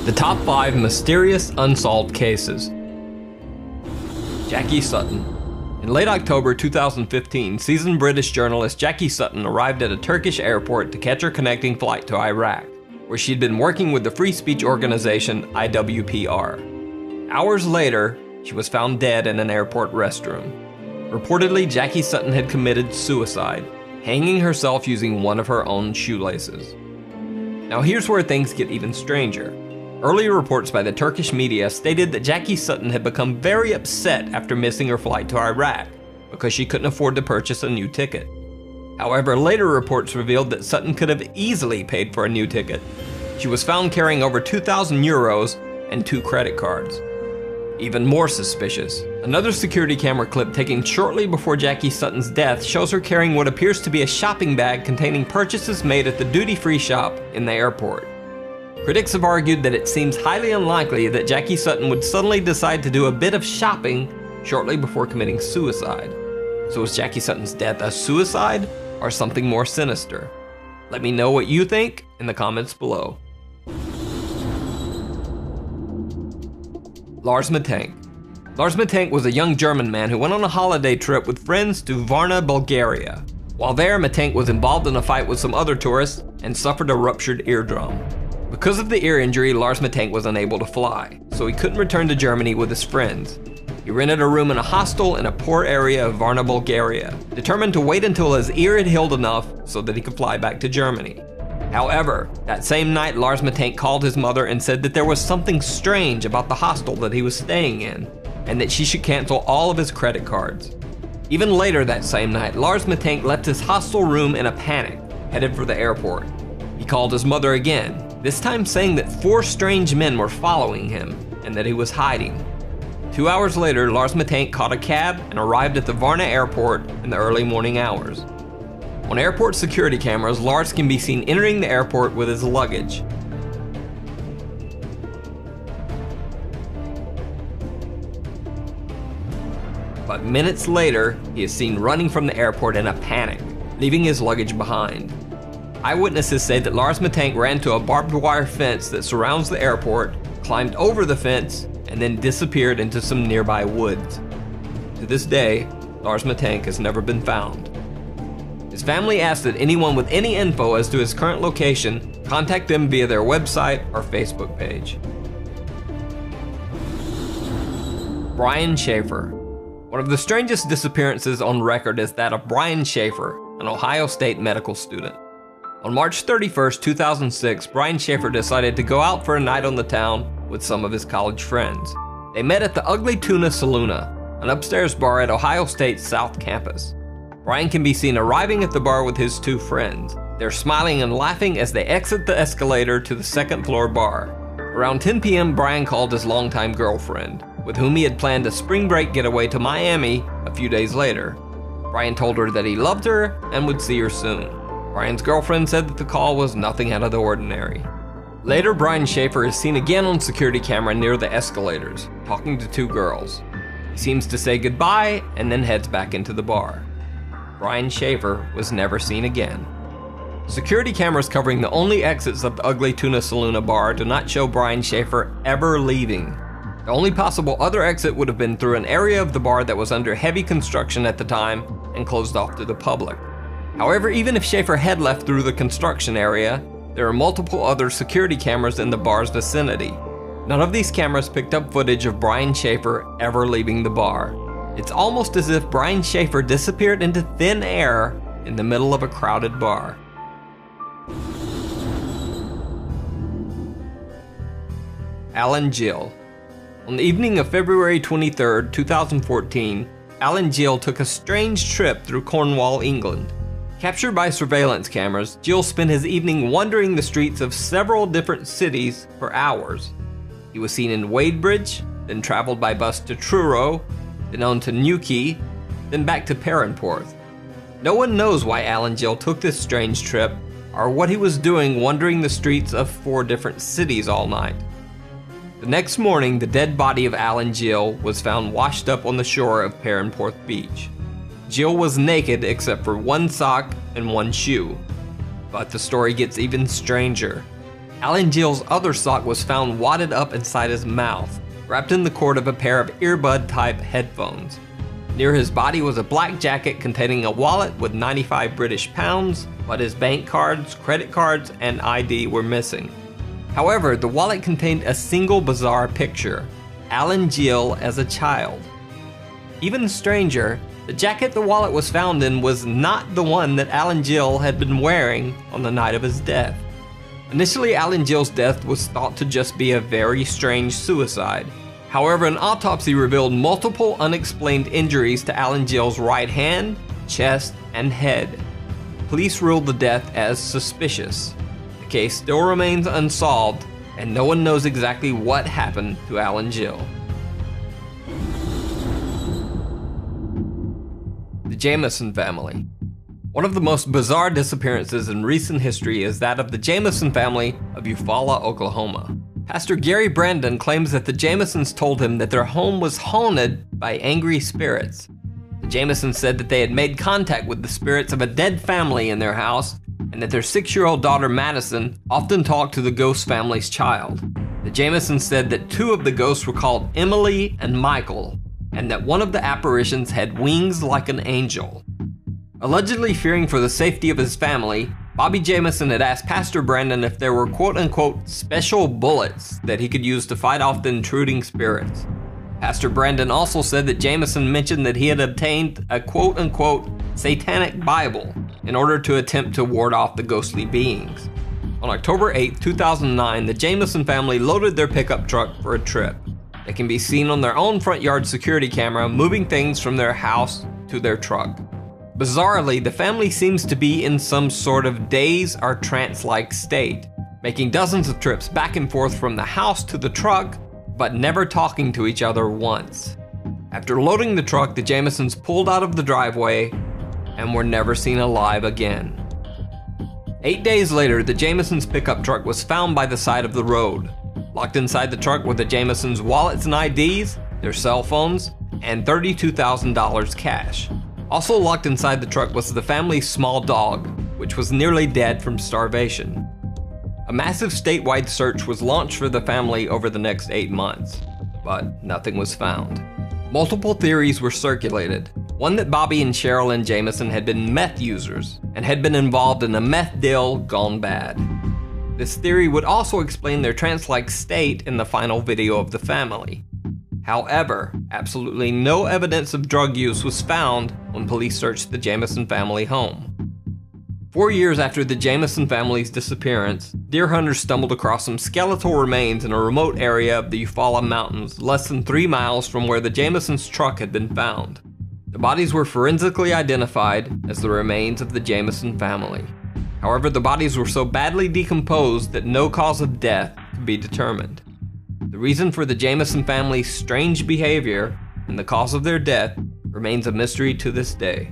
The top 5 mysterious unsolved cases. Jackie Sutton. In late October 2015, seasoned British journalist Jackie Sutton arrived at a Turkish airport to catch her connecting flight to Iraq, where she'd been working with the free speech organization IWPR. Hours later, she was found dead in an airport restroom. Reportedly, Jackie Sutton had committed suicide, hanging herself using one of her own shoelaces. Now here's where things get even stranger. Earlier reports by the Turkish media stated that Jackie Sutton had become very upset after missing her flight to Iraq because she couldn't afford to purchase a new ticket. However, later reports revealed that Sutton could have easily paid for a new ticket. She was found carrying over 2,000 euros and 2 credit cards. Even more suspicious, another security camera clip taken shortly before Jackie Sutton's death shows her carrying what appears to be a shopping bag containing purchases made at the duty-free shop in the airport. Critics have argued that it seems highly unlikely that Jackie Sutton would suddenly decide to do a bit of shopping shortly before committing suicide. So is Jackie Sutton's death a suicide or something more sinister? Let me know what you think in the comments below. Lars Matank. Lars Matank was a young German man who went on a holiday trip with friends to Varna, Bulgaria. While there, Matank was involved in a fight with some other tourists and suffered a ruptured eardrum. Because of the ear injury, Lars Matank was unable to fly, so he couldn't return to Germany with his friends. He rented a room in a hostel in a poor area of Varna, Bulgaria, determined to wait until his ear had healed enough so that he could fly back to Germany. However, that same night, Lars Matank called his mother and said that there was something strange about the hostel that he was staying in, and that she should cancel all of his credit cards. Even later that same night, Lars Matank left his hostel room in a panic, headed for the airport. He called his mother again, this time saying that 4 strange men were following him and that he was hiding. 2 hours later, Lars Matank caught a cab and arrived at the Varna airport in the early morning hours. On airport security cameras, Lars can be seen entering the airport with his luggage. But minutes later, he is seen running from the airport in a panic, leaving his luggage behind. Eyewitnesses say that Lars Matank ran to a barbed wire fence that surrounds the airport, climbed over the fence, and then disappeared into some nearby woods. To this day, Lars Matank has never been found. His family asked that anyone with any info as to his current location contact them via their website or Facebook page. Brian Schaefer. One of the strangest disappearances on record is that of Brian Schaefer, an Ohio State medical student. On March 31st, 2006, Brian Schaefer decided to go out for a night on the town with some of his college friends. They met at the Ugly Tuna Saloona, an upstairs bar at Ohio State's South Campus. Brian can be seen arriving at the bar with his 2 friends. They're smiling and laughing as they exit the escalator to the 2nd floor bar. Around 10 p.m., Brian called his longtime girlfriend, with whom he had planned a spring break getaway to Miami a few days later. Brian told her that he loved her and would see her soon. Brian's girlfriend said that the call was nothing out of the ordinary. Later, Brian Schaefer is seen again on security camera near the escalators, talking to 2 girls. He seems to say goodbye and then heads back into the bar. Brian Schaefer was never seen again. Security cameras covering the only exits of the Ugly Tuna Saloona bar do not show Brian Schaefer ever leaving. The only possible other exit would have been through an area of the bar that was under heavy construction at the time and closed off to the public. However, even if Schaefer had left through the construction area, there are multiple other security cameras in the bar's vicinity. None of these cameras picked up footage of Brian Schaefer ever leaving the bar. It's almost as if Brian Schaefer disappeared into thin air in the middle of a crowded bar. Alan Gill. On the evening of February 23, 2014, Alan Gill took a strange trip through Cornwall, England. Captured by surveillance cameras, Gill spent his evening wandering the streets of several different cities for hours. He was seen in Wadebridge, then traveled by bus to Truro, then on to Newquay, then back to Perranporth. No one knows why Alan Gill took this strange trip, or what he was doing wandering the streets of 4 different cities all night. The next morning, the dead body of Alan Gill was found washed up on the shore of Perranporth Beach. Gill was naked except for 1 sock and 1 shoe. But the story gets even stranger. Alan Gill's other sock was found wadded up inside his mouth, wrapped in the cord of a pair of earbud-type headphones. Near his body was a black jacket containing a wallet with 95 British pounds, but his bank cards, credit cards, and ID were missing. However, the wallet contained a single bizarre picture: Alan Gill as a child. Even stranger, the jacket the wallet was found in was not the one that Alan Gill had been wearing on the night of his death. Initially, Alan Gill's death was thought to just be a very strange suicide. However, an autopsy revealed multiple unexplained injuries to Alan Gill's right hand, chest, and head. Police ruled the death as suspicious. The case still remains unsolved, and no one knows exactly what happened to Alan Gill. The Jamison family. One of the most bizarre disappearances in recent history is that of the Jamison family of Eufaula, Oklahoma. Pastor Gary Brandon claims that the Jamisons told him that their home was haunted by angry spirits. The Jamisons said that they had made contact with the spirits of a dead family in their house, and that their 6-year-old daughter Madison often talked to the ghost family's child. The Jamisons said that 2 of the ghosts were called Emily and Michael, and that one of the apparitions had wings like an angel. Allegedly fearing for the safety of his family, Bobby Jamison had asked Pastor Brandon if there were quote-unquote special bullets that he could use to fight off the intruding spirits. Pastor Brandon also said that Jamison mentioned that he had obtained a quote-unquote satanic Bible in order to attempt to ward off the ghostly beings. On October 8, 2009, the Jamison family loaded their pickup truck for a trip. They can be seen on their own front yard security camera moving things from their house to their truck. Bizarrely, the family seems to be in some sort of daze or trance-like state, making dozens of trips back and forth from the house to the truck, but never talking to each other once. After loading the truck, the Jamisons pulled out of the driveway and were never seen alive again. 8 days later, the Jamisons' pickup truck was found by the side of the road. Locked inside the truck were the Jamisons' wallets and IDs, their cell phones, and $32,000 cash. Also locked inside the truck was the family's small dog, which was nearly dead from starvation. A massive statewide search was launched for the family over the next 8 months, but nothing was found. Multiple theories were circulated. One that Bobby and Sherilyn Jamison had been meth users and had been involved in a meth deal gone bad. This theory would also explain their trance-like state in the final video of the family. However, absolutely no evidence of drug use was found when police searched the Jamison family home. 4 years after the Jamison family's disappearance, deer hunters stumbled across some skeletal remains in a remote area of the Eufaula Mountains, less than 3 miles from where the Jamisons' truck had been found. The bodies were forensically identified as the remains of the Jamison family. However, the bodies were so badly decomposed that no cause of death could be determined. The reason for the Jamison family's strange behavior and the cause of their death remains a mystery to this day.